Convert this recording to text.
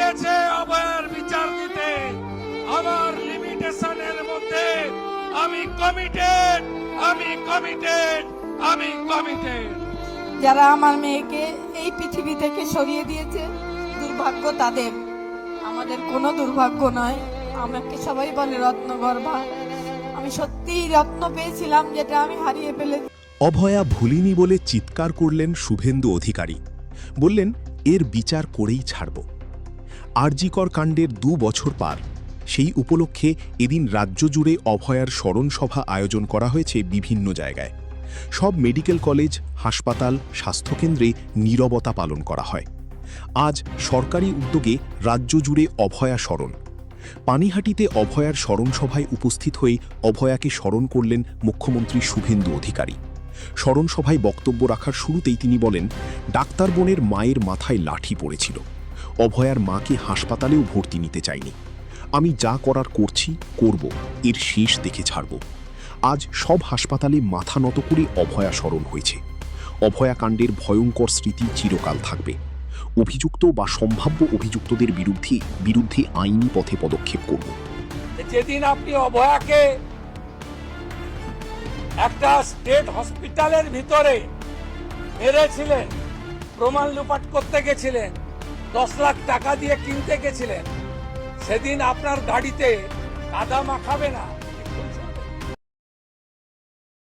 হয়েছে অভয়ার বিচার দিতে। আমার লিমিটেশনের মধ্যে আমি কমিটেড, আমি কমিটেড, আমি কমিটেড। যারা আমার মেয়েকে এই পৃথিবী থেকে সরিয়ে দিয়েছে, দুর্ভাগ্য তাদের, আমাদের কোনো দুর্ভাগ্য নয়। আমাকে সবাই বলে রত্নগর্ভা, আমি সত্যিই রত্ন পেয়েছিলাম যেটা আমি হারিয়ে ফেলেছি। অভয়া ভুলিনি বলে চিৎকার করলেন শুভেন্দু অধিকারী, বললেন এর বিচার করেই ছাড়ব। আরজিকর কাণ্ডের 2 বছর পার, সেই উপলক্ষে এদিন রাজ্য জুড়ে অভয়ার স্মরণ সভা আয়োজন করা হয়েছে বিভিন্ন জায়গায়। সব মেডিকেল কলেজ, হাসপাতাল, স্বাস্থ্যকেন্দ্রে নীরবতা পালন করা হয়। আজ সরকারি উদ্যোগে রাজ্য জুড়ে অভয়া স্মরণ। পানিহাটিতে অভয়ার স্মরণ সভায় উপস্থিত হয়ে অভয়াকে স্মরণ করলেন মুখ্যমন্ত্রী শুভেন্দু অধিকারী। স্মরণ সভায় বক্তব্য রাখার শুরুতেই তিনি বলেন, ডাক্তার বোনের মায়ের মাথায় লাঠি পড়েছিল, অভয়ার মাকে হাসপাতালেও ভর্তি নিতে চাইনি। আমি যা করার করছি, করব, এর শেষ দেখে ছাড়ব। আজ সব হাসপাতালে মাথা নত করে অভয়া স্মরণ হয়েছে। অভয়া কাণ্ডের ভয়ঙ্কর স্মৃতি চিরকাল থাকবে। অভিযুক্ত বা সম্ভাব্য অভিযুক্তদের বিরুদ্ধে আইনি পথে পদক্ষেপ করব। যেদিন আপনি অভয়াকে একটা স্টেট হসপিটালের ভিতরে মেরেছিলেন, প্রমাণ লুপাট করতে গেছিলেন, 10 লাখ টাকা দিয়ে কিনতে গেছিলেন, সেদিন আপনার গাড়িতে কাদা মাখাবে না,